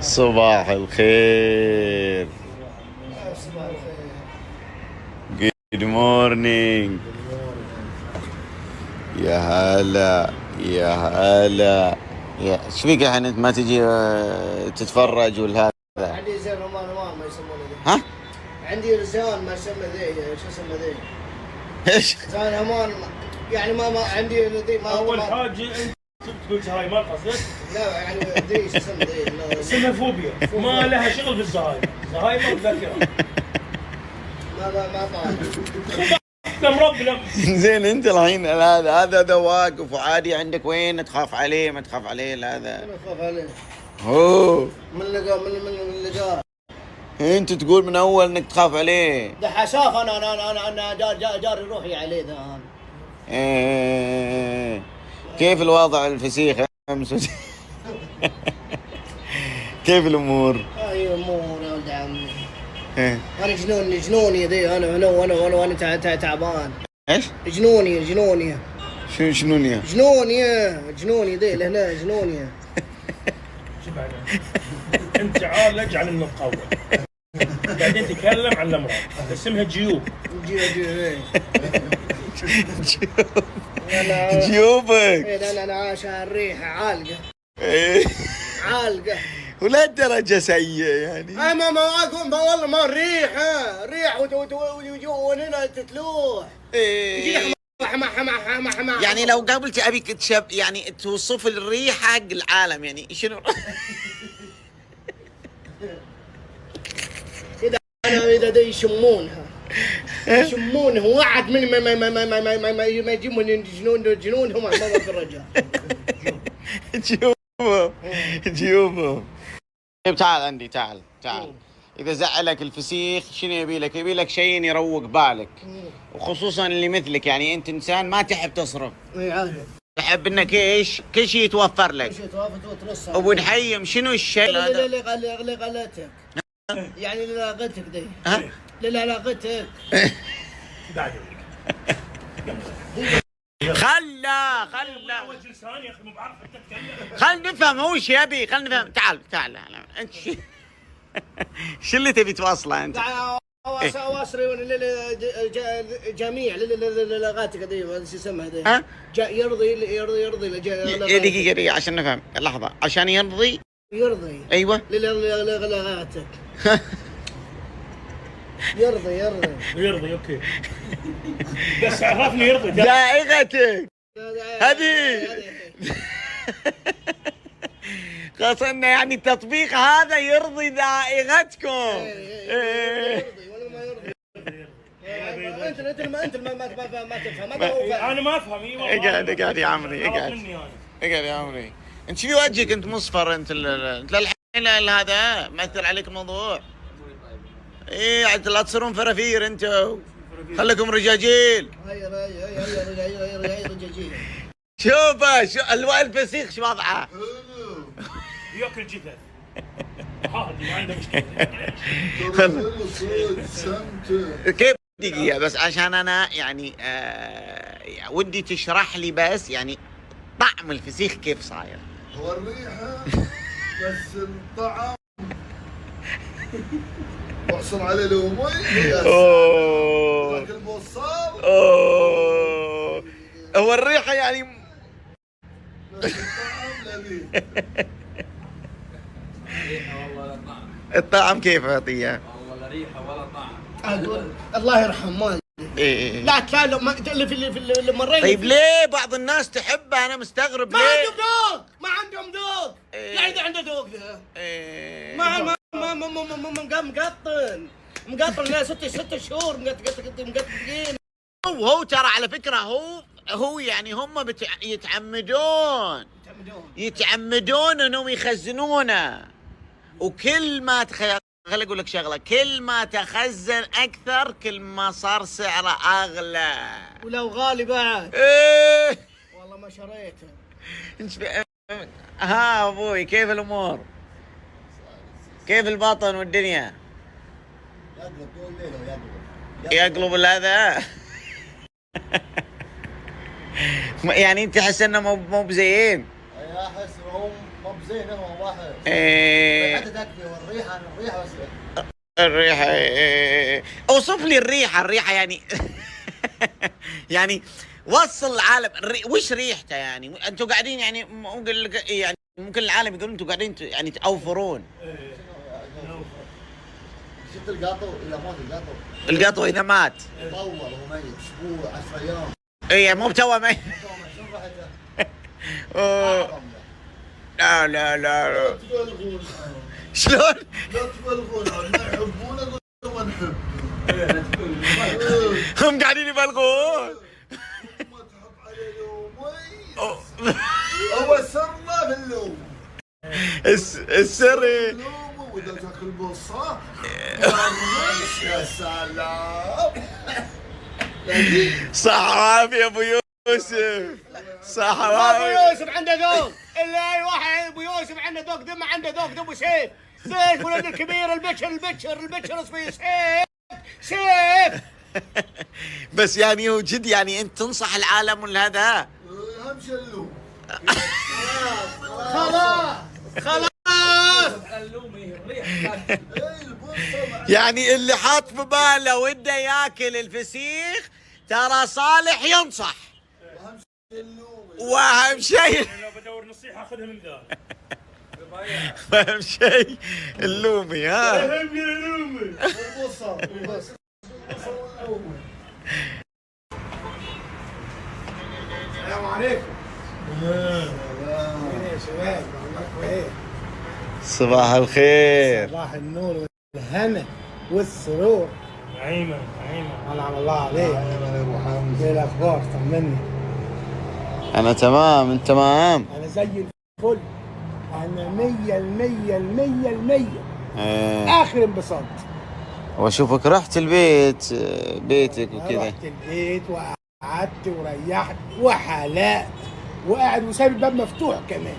صباح الخير. صباح الخير. Good morning. يا هلا يا هلا. ايش فيك يا حين انت ما تجي تتفرج ولا هذا؟ عندي زين رومان ما يسمونه ذي. ها؟ عندي رزان ما يسمى ذي، شو اسمه ذي؟ ايش؟ زين رومان يعني ما عندي ذي ما اول حاجه انت تقول هاي ما قصدك؟ لا يعني ذي شو اسمه ذي؟ اسمها فوبيا، ما لها شغل بالزهايمر، زهايمر ذاكره. ما طالع. مربي زين انت الحين هذا واقف وعادي عندك، وين تخاف عليه ما تخاف عليه؟ هذا انا اخاف عليه. هو من اللقاء انت تقول من اول انك تخاف عليه. ده حشاف انا جاري روحي عليه ذا. ايه. كيف الوضع الفسيخ امس؟ كيف الامور؟ اي امور يا ولد عمي. ايه. انا جنوني ذي، انا تعبان. ايش؟ جنوني شنو جنوني ذي لهنا جنوني. شو بعدين؟ انت تعال اجعل المقاول بعدين تكلم عن الامراض، اسمها جيوب. جيوبك. انا عايش على الريحه عالقه. ايه. عالقه ولا الدرجة سيئة يعني. اي ما اقول ما والله ما ريح وهنا تتلوح. ايه. حما يعني لو قابلت ابيك يعني توصف الريحة حق العالم، يعني شنو؟ اذا ده يشمونها وعد من ما يجيبون جنونهم ما الرجال. جيوبهم. طيب تعال عندي، تعال. إذا زعلك الفسيخ شنو يبي لك؟ يبي لك شيء يروق بالك، وخصوصا اللي مثلك، يعني أنت إنسان ما تحب تصرف. اي عارف. تحب إنك إيش؟ كل شيء يتوفر لك. ايش توافت وترص. أبو نحيم شنو الشيء هذا؟ اللي غلتك يعني اللي لاقتك دي. ها؟ اللي لاقتك. بعدين خلا وجه لساني يا اخي، مو بعرف انت تتكلم. خل نفهم هو ايش يبي، خل نفهم. تعال انت شو اللي تبي توصله انت؟ واسري جميع لغاتك ذي شو اسمها ذي. ها؟ يرضي دقيقة عشان نفهم. لحظة، عشان يرضي. ايوه. لغاتك. يرضي اوكي. بس عرفني يرضي دائغتك هذه. خاصة انه يعني التطبيق هذا يرضي ذائغتكم. يرضي ولا ما يرضي. انت ما تفهم. انا ما افهم. اقعد يا عمري، اقعد يا عمري. انت في وجهك انت مصفر، انت للحين هذا مثل عليك الموضوع. ايه عاد لا تصيرون فرافير انتو، خليكم رجاجيل. هيا رجاجيل. شوف الوان الفسيخ شو وضعه؟ ياكل جثث. هادي ما عنده مشكله. كيف؟ دقيقة بس عشان انا يعني ودي تشرح لي بس يعني طعم الفسيخ كيف صاير. هو الريحة بس الطعم واحصل عليه لو مي. اوه البصار. اوه هو الريحة يعني بس الطعم لذيذ. ريحة والله لا طعم. الطعم كيف عطيه؟ والله لا ريحة ولا طعم. الله يرحم والدي. ايه. لا تعالوا اللي في مرينا. طيب ليه بعض الناس تحبه؟ انا مستغرب ما ليه. ما عندهم ذوق. لا اذا عنده ذوق ذا. ما مقطن لا 6 شهور مقطقين. هو ترى على فكرة هو يعني هم يتعمدون انهم يخزنونه، وكل ما خليني اقول لك شغله، كل ما تخزن اكثر كل ما صار سعره اغلى. ولو غالي بعد. ايه والله ما شريته. ها ابوي كيف الامور؟ كيف البطن والدنيا؟ يقلب هذا. يعني انت تحس انه مو بزين؟ احس انهم مو بزين هو واحد. إيه حتى تكفي والريحه بس. الريحة اوصف لي الريحة يعني يعني وصل العالم وش ريحته يعني انتم قاعدين يعني ممكن يعني ممكن العالم يقولون انتم قاعدين يعني تأوفرون. شفت القاطو اذا مات القطو اذا مات يطول وهو ميت اسبوع 10 ايام. اي مو بتوه ميت. شو ريحته؟ أوه. لا لا لا لا تبالغون شلون؟ لا تبالغون عنا يحبونا ما نحب. هم قاعدين يبالغون. ما تحط عليه لومي. أوه. هو سرنا في اللوم. السر إيه؟ اللوم واذا تاكل بصه يا سلام. صح وعافية ابو يوسف. صح ابو وعافية. يوسف عنده ذوق. الا اي واحد ابو يوسف عنده ذوق. دم عنده ذوق. ابو سيف ولد الكبير البشر اسمه سيف. بس يعني هو جد يعني انت تنصح العالم ولا هذا؟ اهم شيء اللوم. خلاص اللومي الريح. اي البصه يعني اللي حاط في باله وده ياكل الفسيخ ترى صالح ينصح. اللوم. واهم شيء لو بدور نصيحه خذها من ذا. اهم شيء اللومي ها. البصه بس. اللوم. السلام عليكم. يا شباب معكم ايه؟ صباح الخير. صباح النور والهنا والسرور. نعيمه. انعم الله عليك. يا ابو حمزه. ايه الاخبار؟ طمني. انا تمام انت تمام؟ انا زي الفل. انا 100%. اخر انبساط. واشوفك رحت البيت بيتك وكذا. رحت البيت وقعدت وريحت وحلقت وقاعد وسايب الباب مفتوح كمان.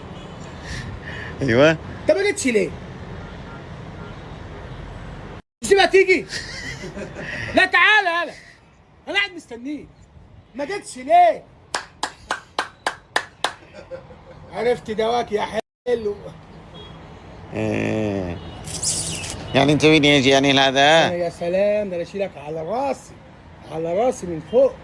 ايوه. انت ما جيتش ليه؟ مش تبقى تيجي؟ لا تعالى يالا. انا قاعد مستنيك. ما جيتش ليه؟ عرفت دواك يا حلو. إيه. يعني انت وين يجي يعني هذا؟ يا سلام ده انا اشيلك على راسي من فوق.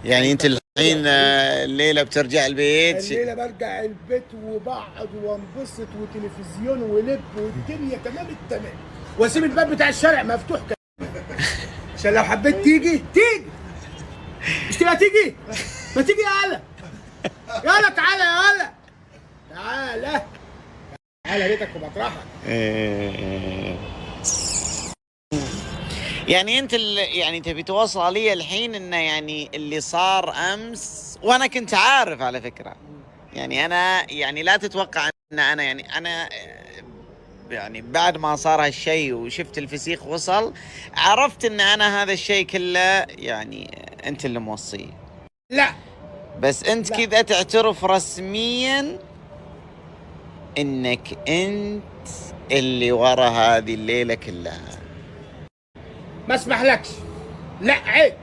يعني انت الحين الليله بترجع البيت؟ الليله برجع البيت وبقعد وانبسط وتلفزيون ولب والدنيا تمام التمام واسيب الباب بتاع الشارع مفتوح كمان عشان لو حبيت تيجي. مش تبقى تيجي؟ ما تيجي يالا تعالى يالا. تعالى بيتك ومطرحك. يعني انت يعني تبي توصل لي الحين انه يعني اللي صار امس وانا كنت عارف على فكره. يعني انا يعني لا تتوقع ان انا يعني بعد ما صار هالشيء وشفت الفسيخ وصل عرفت ان انا هذا الشيء كله يعني انت اللي موصيه. لا بس انت كذا تعترف رسميا انك انت اللي ورا هذه الليله كلها. ما اسمحلكش. لا عيب.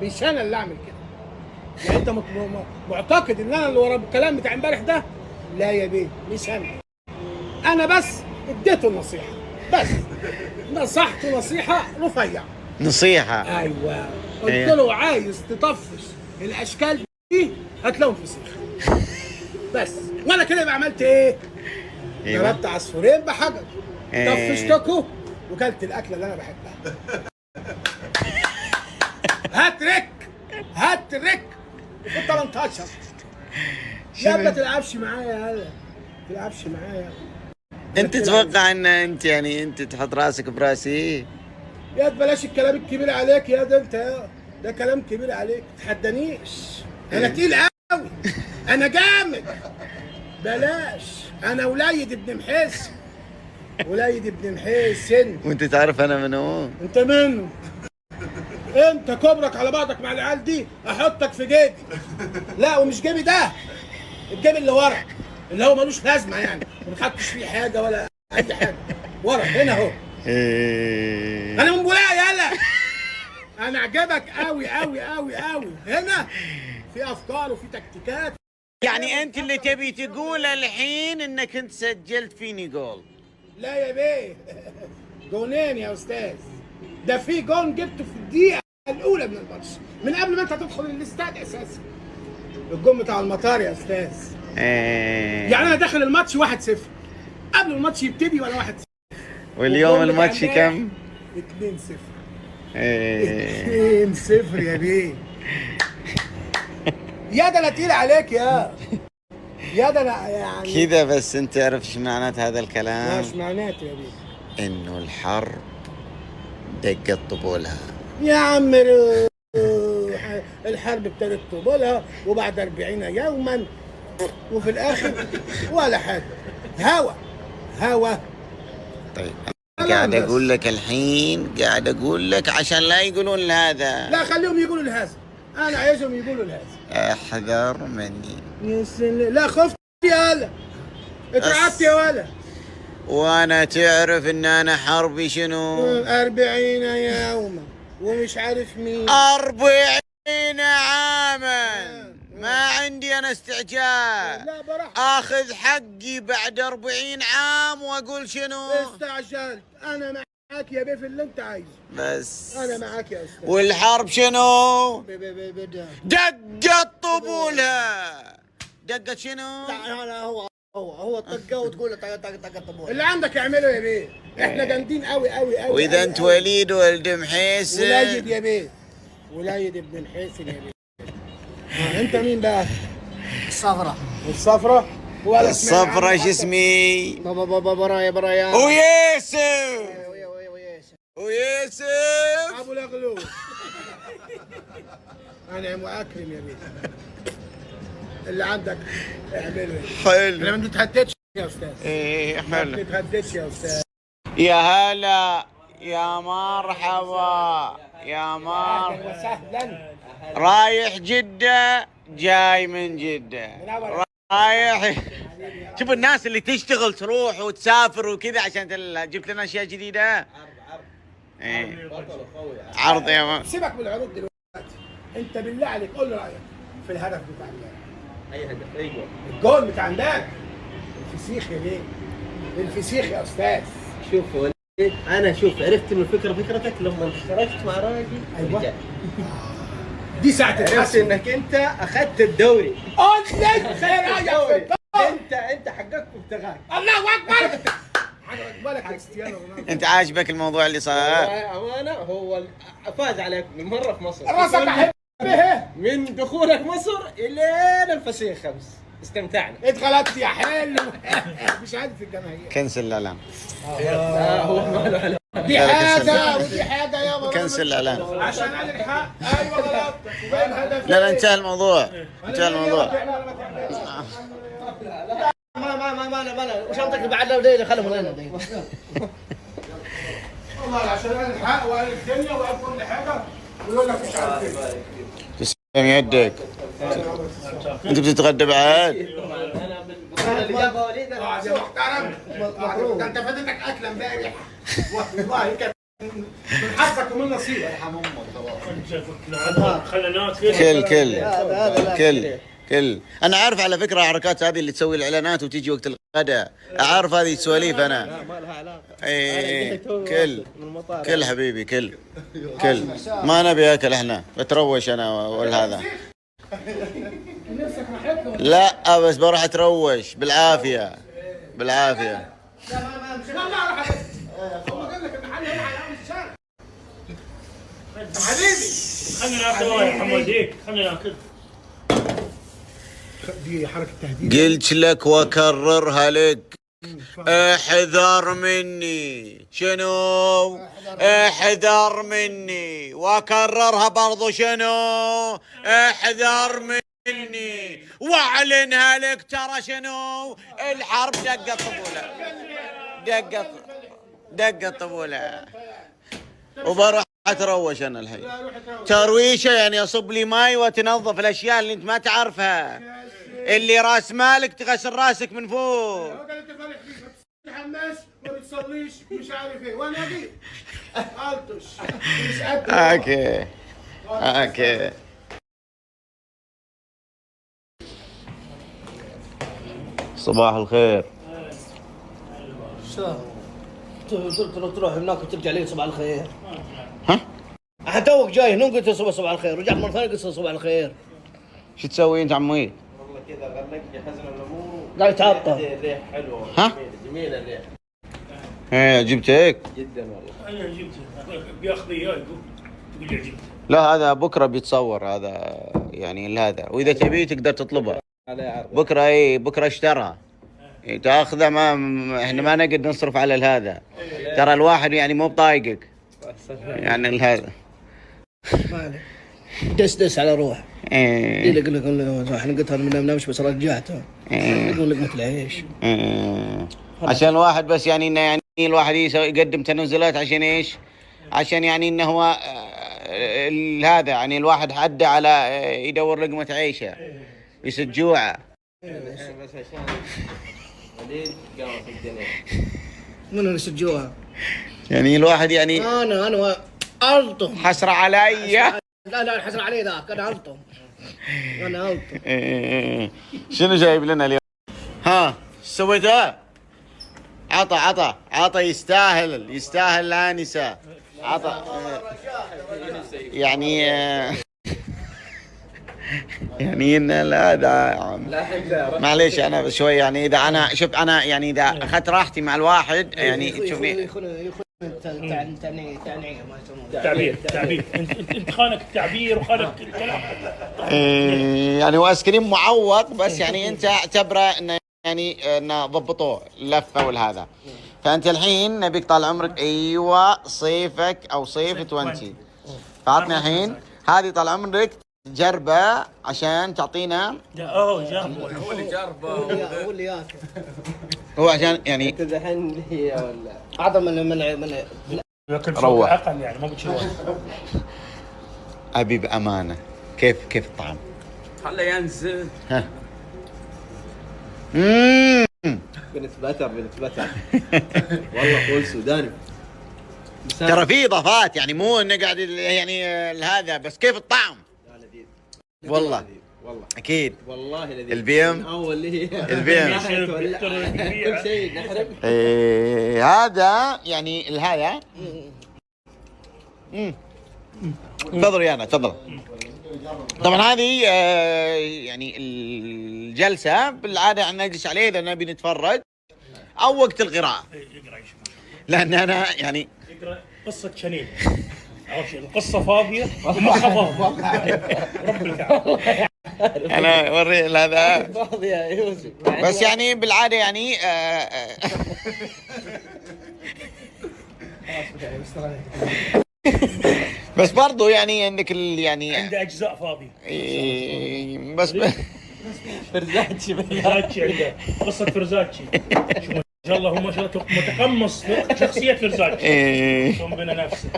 مش انا اللي اعمل كده. يعني انت معتقد ان انا اللي ورا الكلام بتاع امبارح ده؟ لا يا بيه مش انا بس اديته النصيحه بس. نصحته نصيحه رفيع. نصيحه. ايوه قلت له عايز تطفش الاشكال دي هات لهم فسيخ بس. وانا كده يبقى عملت ايه؟ ضربت عصفورين بحجر. طفشتكوا وكلت الاكله اللي انا بحبها. هات ريك في 18. يا ما تلعبش معايا انت تتوقع ان انت يعني انت تحط راسك براسي؟ يا بلاش الكلام الكبير عليك يا ده. انت ده كلام كبير عليك. تحدانيش. انا تقيل قوي. انا جامد. بلاش. انا وليد ابن محسن. وانت تعرف انا منو؟ انت منه. انت كبرك على بعضك مع العيال دي احطك في جيبي. لا ومش جيبي ده. الجيب اللي ورا اللي هو ملوش لازمه يعني ما بتحطش فيه حاجه ولا اي حاجه. ورا هنا اهو. انا من بولاق يالا. انا عجبك قوي. هنا في افكار وفي تكتيكات يعني انت اللي تبي تقول الحين انك انت سجلت فيني جول. لا يا بيه، جونين يا استاذ. ده في جون جبته في الدقيقه الاولى من الماتش، من قبل ما انت تدخل الاستاد اساسا. الجون بتاع المطار يا استاذ. يعني انا داخل الماتش 1-0 قبل الماتش يبتدي، ولا 1-0. واليوم الماتش كم؟ 2-0. 2-0 2-0 يا بيه. يا ده انا تقيل عليك يا ده انا يعني كذا. بس انت تعرف ايش معنات هذا الكلام؟ مش معناته يا بيه. انه الحرب دقت طبولها يا عم روح. الحرب ابتدت طبولها وبعد 40 يوما، وفي الاخر ولا حاجه. هوا. طيب انا قاعد اقول لك الحين، قاعد اقول لك عشان لا يقولون هذا. لا خليهم يقولوا لهذا، انا عايزهم يقولوا لهذا. احذر مني. يا سلام، لا خفت يا هلا، اترعبت يا ولا. وانا تعرف ان انا حربي شنو؟ 40 يوما ومش عارف مين. 40 عاما. ما عندي انا استعجال. لا براحتك. اخذ حقي بعد 40 عام واقول شنو؟ استعجلت. انا معاك يا بيه في اللي انت عايزه. بس انا معاك يا استاذ. والحرب شنو؟ بدا. دقت طبولها. دقت شنو؟ لا هو الطقه وتقول طق طبول. اللي عندك اعمله يا بيه، احنا جامدين قوي. واذا انت وليد ولد محيسن. ولايد يا بيه، ولايد ابن محيسن يا بيه. انت مين بقى؟ الصفرة ولا الصفرة شو اسمي؟ برايا ويوسف ابو الاغلول. انعم واكرم يا بيه. اللي عندك اعمله. حلو. انا ما تتهددش يا استاذ. ايه ما حلو. تتهددش يا استاذ. يا هلا، يا مرحبا، يا مرحبا. وسهلا. رايح جدة، جاي من جدة. رايح. شوف الناس اللي تشتغل تروح وتسافر وكذا عشان جبت لنا اشياء جديدة. ايه عرض يا مان. سيبك من العروض دلوقتي. انت بالله عليك قول لي رايك في الهدف بتاع امبارح. اي هدف، اي جول. الجول بتاع امبارح. الفسيخ يا بيه، الفسيخ يا استاذ. شوف وليد، انا عرفت من فكرتك لما اشتركت مع راجل. ايوه. دي ساعة عرفت الحسن. انك انت اخذت الدوري. قلت لك خير رايك. انت حققت وابتغاك. الله اكبر. حضرتك بالك كريستيانو رونالدو. انت عاجبك الموضوع اللي صار؟ امانه هو فاز عليك من مره في مصر. راسك احب به. من دخولك مصر الين الفسيخ 5 استمتعنا. اتغلبت يا حلو. مش عادة الجماهير. كنسل الاعلان. هو ما له علاقه. دي حاجة ودي حاجة يا مرة. كنسل الاعلان. عشان على الحق. ايوه غلطتك. وبين هدفين. لا انتهى الموضوع. انتهى الموضوع. ما وشنطك بعد ليله خلهم لنا. والله عشان على الحق وعلى الدنيا وعلى كل حاجة ويقول لك مش عارف ايه. تسلم يدك. انت بتتغدى بعد؟ يا محترم. ده انت فاتتك اكله امبارح. والله كان من حظك ومن نصيبك. كل انا عارف على فكره حركات هذه اللي تسوي الاعلانات وتيجي وقت الغداء. اعرف هذه السواليف انا. لا ما لها علاقه. ايه كل حبيبي كل ما نبي اكل احنا بتروش انا والهذا. لا بس بروح اتروش بالعافيه. لا راح هو قال لك المحل هنا على اول الشارع. حبيبي خلينا ناكل يا محمد. خلينا ناكل. دي حركة تهديد. قلت لك واكررها لك. احذر مني. شنو؟ احذر مني. واكررها برضو. شنو؟ احذر مني. واعلنها لك. ترى شنو؟ الحرب دقت طبولها. دقت طبولها. وبروح اتروش انا الحين. ترويشه يعني اصب لي ماي وتنظف الاشياء اللي انت ما تعرفها، اللي راس مالك تغسل راسك من فوق. قال انت فرح فيك ما تتحماش ما بتصليش مش عارف ايه وانا اجي الطش مش قد. اوكي صباح الخير. قلت له تروح هناك وترجع لي صباح الخير. ها؟ توك جاي هنا قلت له صباح الخير، رجعت مرة ثانية قلت له صباح الخير. شو تسوي انت عموي؟ والله كذا غلق جهزنا الامور. لا يتعطى. الريح حلوة. ها؟ جميلة الريح. ايه جبتك؟ جدا والله. انا جبته بياخذ اياه يقول لي جبته. لا هذا بكره بيتصور هذا يعني هذا، واذا تبيه تقدر تطلبه. بكره اي بكره اشترى. إيه تاخذه ما احنا ما نقدر نصرف على هذا. ترى الواحد يعني مو بطايقك. يعني هذا. مالك. دس على روح. ايه يقول لك احنا قلت هذا من نمشي بس رجعته. يقول لقمة العيش. عشان الواحد بس يعني انه يعني الواحد يقدم تنازلات عشان ايش؟ عشان يعني انه هو هذا يعني الواحد حد على يدور لقمة عيشه يسد جوعه. بس عشان وليد قام في الدنيا. منو اللي سجوها؟ يعني الواحد يعني انا الطم حسرة علي. لا الحسن علي ذاك انا الطم. انا الطم. شنو جايب لنا اليوم؟ ها سويتها؟ عطى يستاهل الآنسة. عطى يعني يعني ان هذا معليش انا شوي يعني اذا انا شوف انا يعني اذا اخذت راحتي مع الواحد يعني شوفني تعبير انت خانك التعبير وخانك الكلام. يعني هو ايس كريم معوق بس يعني انت اعتبره انه يعني انه ضبطوه اللفه والهذا. فانت الحين نبيك طال عمرك ايوه صيفك او صيف 20 فعطني الحين هذه طال عمرك جربه عشان تعطينا. جربه هو اللي جربه هو اللي ياكل. هو عشان يعني تذهن هي ولا اعظم من روح اقل يعني ما بتشوف. ابي بامانه كيف الطعم؟ خله ينزل. ها بنت بتر والله فول سوداني. ترى في اضافات يعني مو انه قاعد يعني هذا بس كيف الطعم؟ والله اكيد والله الذي البيم اول هي البيم كل شيء نحرق. هذا يعني هذا تفضل يا انا تفضل. طبعا هذه يعني الجلسه بالعاده احنا نجلس عليه اذا نبي نتفرج او وقت القراءه لان انا يعني يقرا قصه شنيل القصه فاضيه ومخها فاضيه. رب الكعبه انا اوري هذا فاضي يا يوسف بس يعني بالعاده يعني بس برضو يعني عندك يعني عنده اجزاء فاضيه. بس فرزاتشي عنده قصه فرزاتشي. ما شاء الله هو ما شاء الله متقمص شخصيه فرزاتشي. شلون بنا نفسه.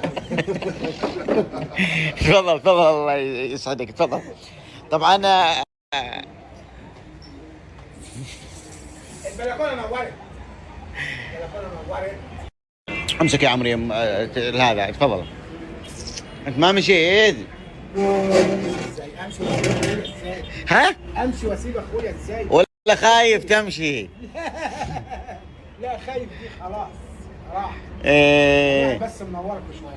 تفضل الله يسعدك تفضل. طبعا البلكونه نورت. امسك يا عمري هذا تفضل. انت ما مشيت؟ ها؟ امشي واسيب اخويا ازاي؟ ولا خايف تمشي؟ لا خايف دي خلاص راح. بس منورك شويه.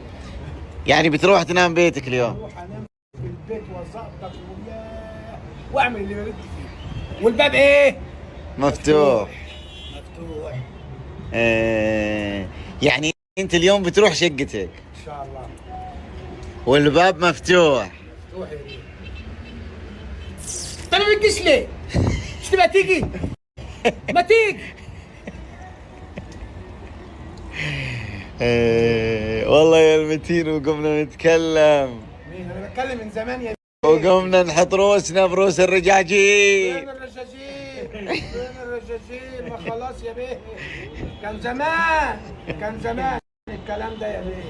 يعني بتروح تنام بيتك اليوم؟ اروح انام في البيت واظبط واعمل اللي بدي فيه. والباب ايه؟ مفتوح. يعني انت اليوم بتروح شقتك ان شاء الله والباب مفتوح. روح يا بيه. طيب ما بتجيش ليه؟ مش تبقى تيجي؟ ما تيجي. والله يا المتين وقمنا نتكلم. مين انا بتكلم من زمان يا وقمنا نحط روسنا بروس الرجاجيل. فين الرجاجيل ما خلاص يا بيه. كان زمان الكلام ده يا بيه.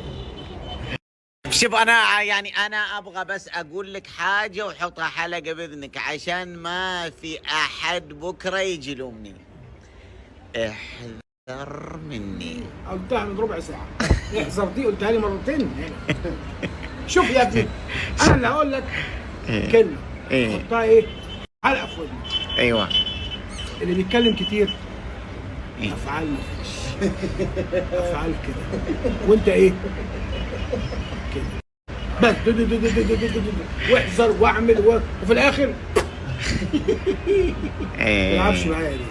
شوف انا يعني انا ابغى بس اقول لك حاجه وحطها حلقه باذنك عشان ما في احد بكره يجي يلومني. احذر مني. قلتها من ربع ساعه. احذر دي قلتها لي مرتين. شوف يا ابني انا اللي هقول لك كلمه. حطها ايه؟ حلقه في ودنك. ايوه اللي بيتكلم كتير إيه؟ افعال مفيش. افعال كده وانت ايه كده بس واحذر واعمل وفي الاخر ما تلعبش معايا دي.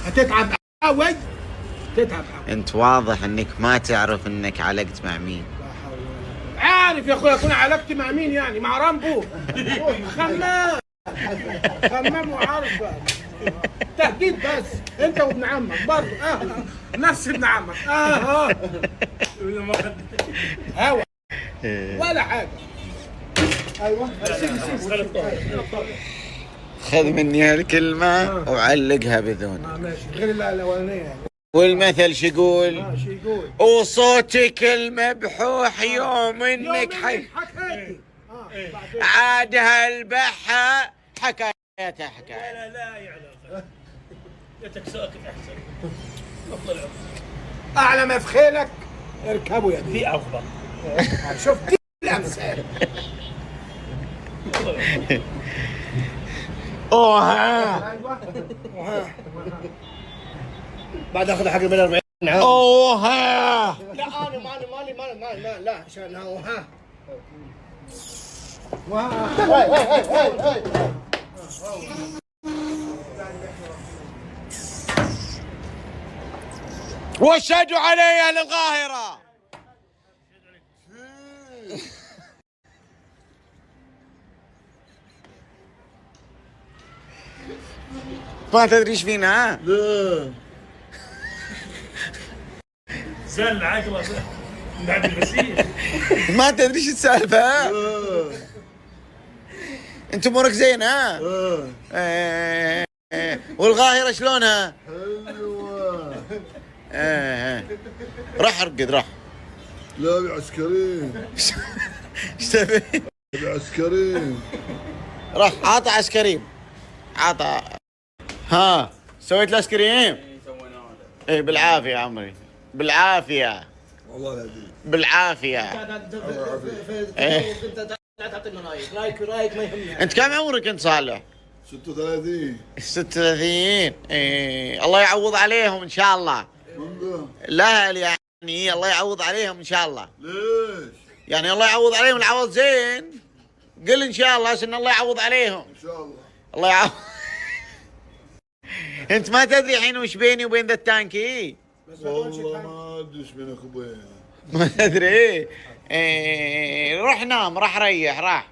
هتتعب قوي. تتعب قوي. انت واضح انك ما تعرف انك علقت مع مين. عارف يا اخويا اكون علقت مع مين يعني؟ مع رامبو. خمام وعارف بقى. تهديد بس انت وابن عمك برضه نفس ابن عمك هوا ولا حاجه. ايوه خذ مني هالكلمة وعلقها بذون. ماشي غير الاولانيه يعني. والمثل شو يقول؟ شو يقول؟ وصوتك المبحوح يوم انك حكيتي عاد هالبحة حكايتها حكاية. لا يا علاقة. يتك ساكت احسن. افضل اعلى ما في خيلك اركبوا يا بيه. في افضل. شوف دي الامثال. اوه ايوه بعد اخذ حق من 40 عام. اوه لا انا مالي لا عشان ها واشهدوا علي اهل القاهرة. ما تدري ايش فينا؟ لا زل عقله من بعد الغسيل. ما تدري ايش السالفة؟ لا انت امورك زين ها؟ والقاهرة شلونها؟ حلوة. راح ارقد راح. لا بعسكرين. ايش تبي؟ بعسكرين. راح عطى ايس كريم. عطى. ها سويت الايس كريم؟ ايه بالعافية يا عمري. بالعافية. والله العظيم. بالعافية. إيه. لا تعطينا رايك ما يهمني. انت كم عمرك انت صالح؟ 36. 36. إيه. الله يعوض عليهم ان شاء الله. والله. لا يعني الله يعوض عليهم ان شاء الله. ليش؟ يعني الله يعوض عليهم العوض زين. قل ان شاء الله عشان الله يعوض عليهم. ان شاء الله. الله يعوض. انت ما تدري الحين وش بيني وبين ذا التانكي؟ والله ما ادري ايش بينك وبينه. ما تدري. إيه. روح نام راح ريح راح.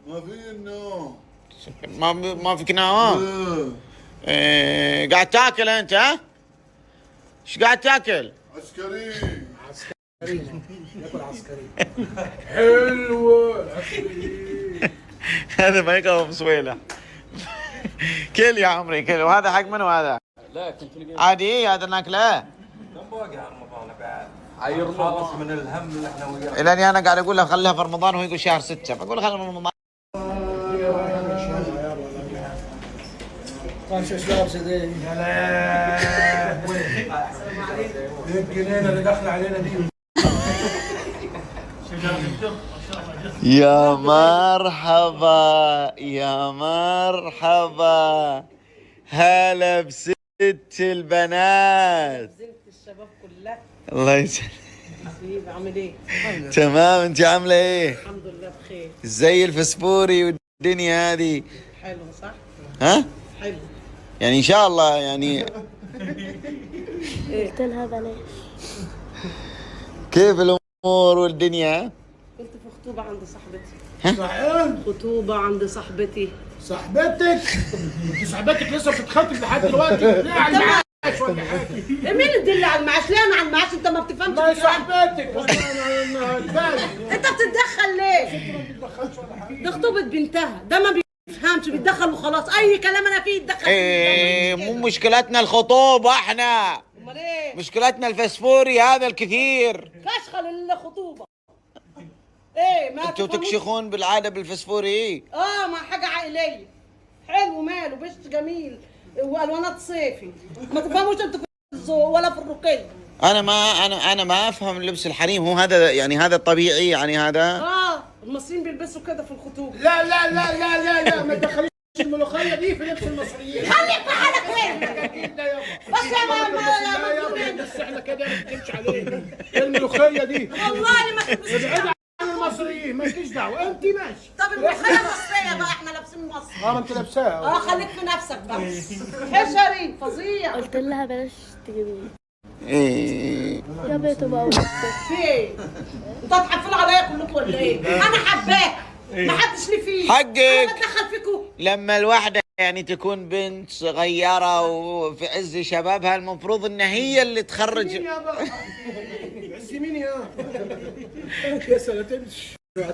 ما في النوم. ما فيك نوم. لا. إيه. قاعد تاكل انت ها؟ ايش قاعد تاكل؟ عسكرين. ياكل عسكري. حلوه هذا ما يقوم صويله. كل يا عمري كل. وهذا حق منو هذا؟ لا كنت لقيت عادي هذا ناكله. كم باقي رمضان بعد؟ عير خلص من الهم اللي احنا وياه. لاني انا قاعد اقول له خليها في رمضان وهو يقول شهر 6 فاقول له خليها في رمضان. طيب ايش لابسه دي؟ يا لا الجنينه اللي داخله علينا دي. يا مرحبا يا مرحبا هلا بست البنات. زينة الشباب كلها. الله يسلمك. حبيبي عامل ايه؟ تمام انت عامله ايه؟ الحمد لله بخير. زي الفسفوري والدنيا هذه. حلو صح؟ ها؟ حلو. يعني ان شاء الله يعني. قلت لها بلاش. كيف الامور والدنيا؟ كنت في خطوبة عند صاحبتي. صحيح خطوبة عند صاحبتي. صاحبتك صاحبتك لسه بتتخطب لحد دلوقتي. ليه على المعاش ولا حاجه؟ مين اللي تدل على المعاش؟ ليه انا على المعاش؟ انت ما بتفهمش ما هي الكلام. صاحبتك. انت بتتدخل ليه؟ ده خطوبة بنتها، ده ما بيفهمش بيتدخل وخلاص، اي كلام انا فيه يتدخل. ايه مو مشكلتنا الخطوبة احنا. امال ايه؟ مشكلتنا الفسفوري هذا الكثير. فشخل الخطوبة. ايه ما انتوا تفهموش؟ تكشخون بالعادة بالفسفوري. ما حاجة عائلية. حلو ماله بش جميل والوانات صيفي. ما تفهموش انتوا في الذوق ولا في الرقي. انا ما افهم لبس الحريم. هو هذا يعني هذا الطبيعي يعني هذا. المصريين بيلبسوا كده في الخطوبة. لا ما تدخليش الملوخيه دي في لبس المصريين. خليك في حالك وين؟ اكيد ده يابا. بس يا ماما لا يابا بس احنا كده ما بنتكلمش عليه. الملوخيه دي والله ما تلبسش. ابعد عن المصريين مالكيش دعوه انت ماشي. طب الملوخيه المصريه بقى احنا لابسين مصر. ما انت لابساها. خليك في نفسك بس. حشري فظيع. قلت لها بلاش تجيبيه. ايه جابته بقى في ايه؟ انتوا هتحفلوا عليا كلكم ولا ايه؟ انا حباك ما حدش لي فيه. حقك. انا بتدخل فيكم. لما الواحدة يعني تكون بنت صغيرة وفي عز شبابها المفروض ان هي اللي تخرج. يابا عز مين يا يا سنتين. يا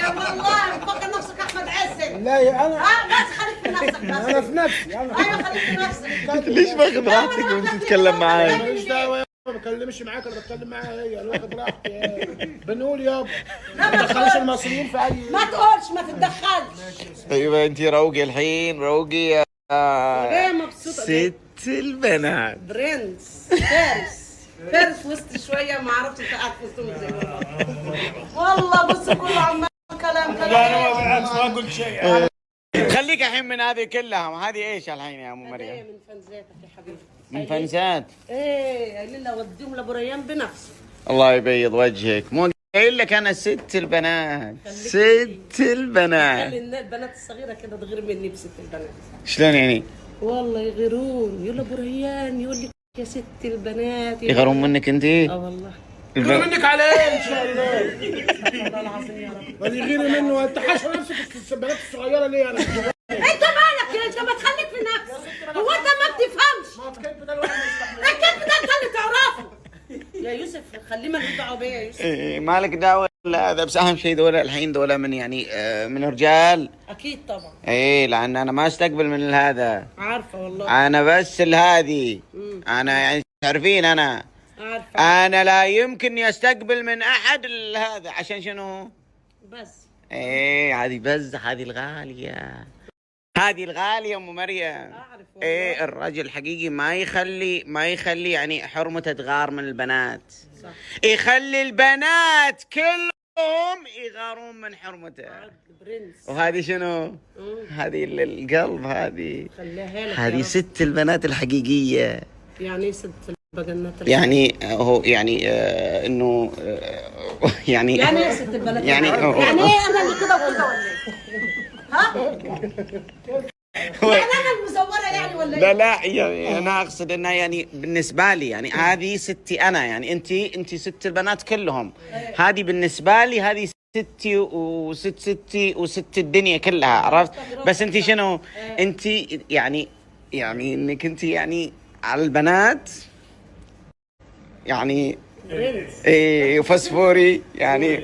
والله مفكر نفسك احمد عز. لا يا انا بس خليك في نفسك بس. انا في نفسي انا ايوه خليك في نفسك. ليش ماخذ راحتك وانت تتكلم معاي؟ ماليش دعوه يابا ما بكلمش معاك انا بتكلم معاها هي انا واخد راحتي بنقول يابا ما تدخلش المصريين في اي ما تقولش ما تتدخلش. ايوه انت روقي الحين روقي يا ليه مبسوطه ليه؟ ست البنات. برنس فارس فارس وسط شويه ما عرفتش انت قاعد في وسطهم ازاي والله بص كله عمال كلام لا انا بالعكس ما قلت شيء. خليك الحين من هذه كلها. هذه ايش الحين يا ام مريم؟ من فنزاتك يا حبيبي. من فنسات. ايه قايلين لها وديهم لابو ريان بنفسه. الله يبيض وجهك. مو قايل لك انا ست البنات. ست البنات. خلي البنات الصغيره كده تغير مني بست البنات. شلون يعني؟ والله يغيرون يقول ابو ريان يقول لك يا ست البنات يغرون منك انت؟ والله يغير منك على ايه ان شاء الله والله العظيم يا رب. ما يغير منه انت حاشر نفسك البنات الصغيره ليه انا انت مالك يا انت ما تخليك في نفسك. هو انت ما بتفهمش؟ ما الكذب ده الواحد ما يستحملش. الكذب ده انت اللي تعرفه. يا يوسف خليه مالك دعوه بيا يا يوسف. إيه مالك دعوه. لا هذا بس اهم شيء دول الحين دول من يعني من رجال. اكيد طبعا. ايه لان انا ما استقبل من هذا. عارفه والله. انا بس هذه. انا يعني تعرفين انا. عارفه. انا لا يمكنني استقبل من احد هذا عشان شنو؟ بس ايه هذه بز هذه الغاليه. هذه الغاليه ام مريم. اعرف والله. ايه الرجل حقيقي ما يخلي يعني حرمته تغار من البنات. صح. يخلي البنات كلهم يغارون من حرمته. برنس. وهذه شنو؟ هذه القلب هذه. خليها لك. هذه ست البنات الحقيقيه. يعني ايه ست البنات؟ يعني هو يعني انه يعني يعني ايه ست البنات؟ يعني يعني ايه انا اللي كده وكده ولا ايه؟ ها؟ يعني انا المزوره يعني ولا ايه؟ لا لا يعني انا اقصد انها يعني بالنسبه لي يعني هذه ستي انا يعني انت ست البنات كلهم. هذه بالنسبه لي هذه ستي وست ستي وست الدنيا كلها عرفت. بس انت شنو؟ انت يعني انك انت يعني على البنات يعني ايه فسفوري يعني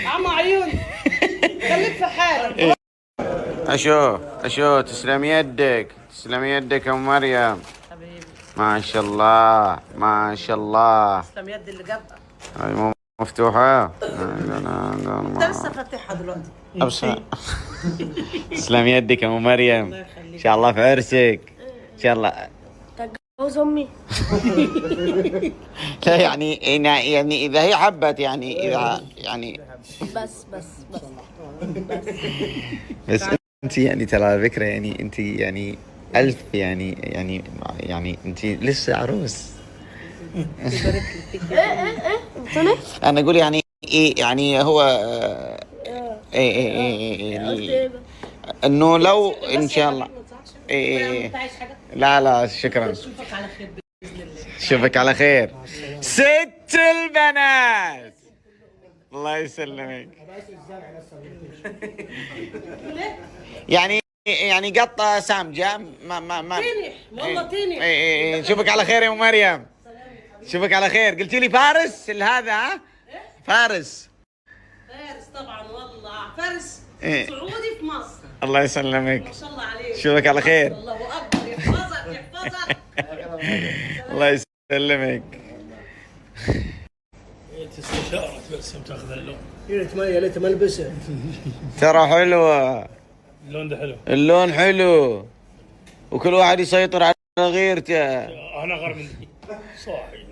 عم عيون. خليك في حالك. اشو تسلم يدك يا ام مريم. حبيبي ما شاء الله ما شاء الله. تسلم يد اللي جابها. هاي مو مفتوحة. انت لسه فاتحها دلوقتي. ابصر. تسلم يدك يا ام مريم. ان شاء الله في عرسك ان شاء الله. جوز امي. لا يعني اذا هي حبت يعني اذا يعني بس انت يعني ترى على فكره يعني انت يعني الف يعني انت لسه عروس. ايه انا اقول يعني ايه يعني هو ايه انه لو ان شاء الله ايه لا شكرا. اشوفك على خير باذن الله. شوفك على خير ست البنات. الله يسلمك. يعني قطة سامجة ما تنح والله تنح. ايه شوفك على خير يا ام مريم. شوفك على خير. قلتي لي فارس هذا ها؟ فارس طبعا والله فارس إيه. سعودي في مصر. الله يسلمك. ما شاء الله عليك. شوفك على خير. الله اكبر يحفظك. الله يسلمك. استشارة بس تاخذ اللون. يا ليت ما البسها. ترى حلوة. اللون ده حلو. اللون حلو وكل واحد يسيطر على غيرته. انا غير مني. صاحي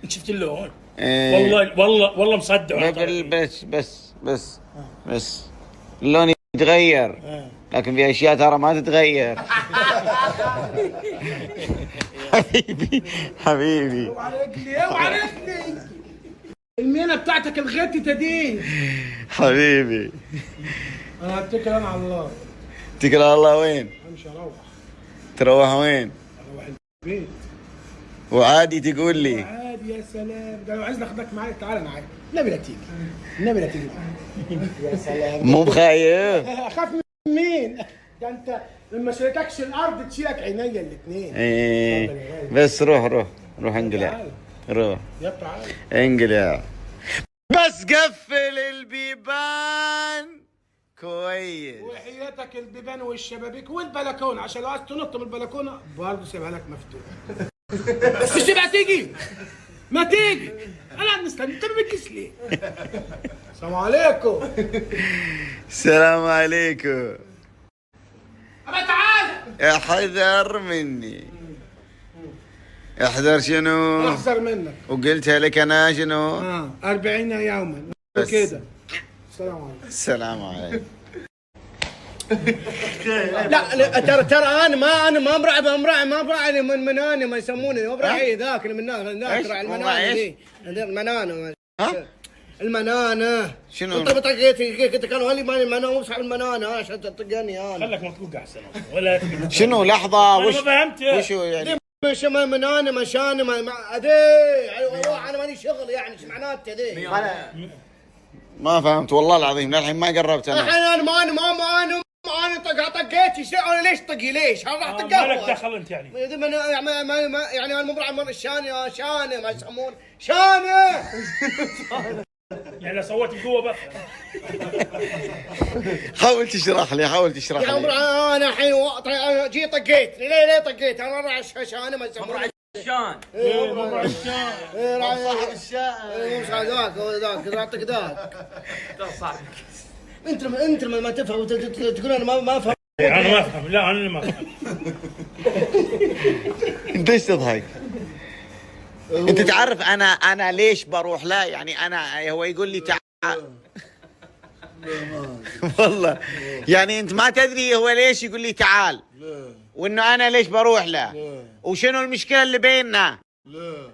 انت شفت اللون؟ إيه. والله مصدع. بس اللون تتغير، لكن في اشياء ترى ما تتغير. حبيبي حبيبي. وعليك المينا بتاعتك الغتة دي. حبيبي انا هتكل انا على الله. اتكل على الله. وين امشي اروح. تروح وين؟ اروح البيت. وعادي تقول لي عادي يا سلام. ده لو عايز ناخدك معايا تعالى معايا. النبي لا تيجي. النبي لا تيجي معايا. يا سلام. مو بخايف؟ اخاف من مين؟ ده انت لما شريتكش الارض تشيلك عينيا الاثنين. ايه بس روح انقلع. روح يا تعال. انقلع بس قفل البيبان كويس. وحياتك البيبان والشبابيك والبلكونه عشان لو عايز تنط من البلكونه برضه سيبها لك مفتوحه. بس مش تبقى تيجي. ما تيجي. انا قاعد مستني. انت ما بتجيش ليه؟ السلام عليكم. السلام عليكم. ابا تعال. احذر مني. احذر شنو؟ احذر منك. وقلتها لك انا شنو؟ 40 يوما بس. كده. السلام عليكم. السلام عليكم. لا ترى انا ما براعي من انا ما يسموني ما براعي ذاك المنانه ذاك المنانه دي المنانه. ها؟ المنانه شنو؟ انت بطقيتي كانوا هلي ماني انا مو صاحب المنانه عشان تطقني انا. خلك مطلوق احسن ولا شنو لحظة أنا ما فهمت. وشو يعني؟ مش منانه مشانه ما ادري انا ماني شغل يعني ايش معناته ذي؟ ما فهمت والله العظيم للحين ما قربت انا. الحين انا طقيتي شو انا ليش طقي ليش؟ انا راح مالك طقها. دخل انت يعني. يعني انا مو براعي شانه ما يسمون شانه. يعني صوت بقوه بس. حاول تشرح لي يا عمري انا الحين جيت طقيت. ليه طقيت؟ انا راعي شانه ما يسمون عشان مبروك عشان. صاحب الشان. مش ذاك يعطيك ذاك. صاحبك. انت ما تفهم تقول انا ما افهم. انا ما افهم. لا انا اللي ما افهم. انت ايش تضحك؟ انت تعرف انا ليش بروح له؟ يعني انا هو يقول لي تعال. والله يعني انت ما تدري هو ليش يقول لي تعال. وانه انا ليش بروح له. وشنو المشكلة اللي بيننا؟ لا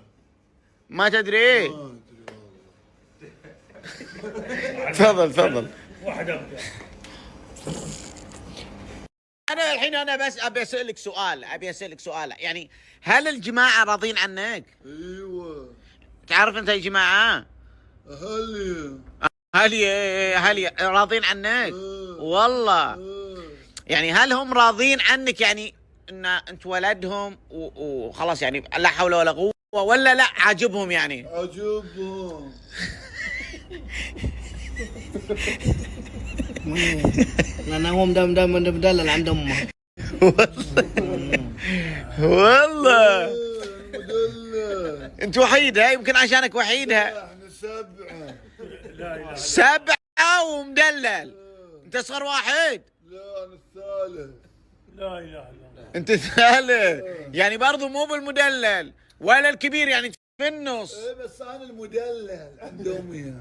ما تدري. تفضل. واحد ابدا. انا الحين بس ابي اسالك سؤال يعني هل الجماعة راضين عنك؟ ايوه تعرف انت يا جماعة هل راضين عنك؟ والله يعني هل هم راضين عنك يعني ان انت ولدهم وخلاص يعني لا حول ولا قوة ولا لا عاجبهم يعني؟ عجبهم. لان هو مدلل عند امه. والله مدلل. انت وحيدها يمكن عشانك وحيدها. احنا 7. 7 ومدلل. انت اصغر واحد. لا انا الثالث. لا اله الا الله. انت الثالث يعني برضو مو بالمدلل ولا الكبير يعني في النص. ايه بس انا المدلل عند امي.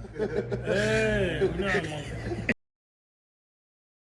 ايه نعم.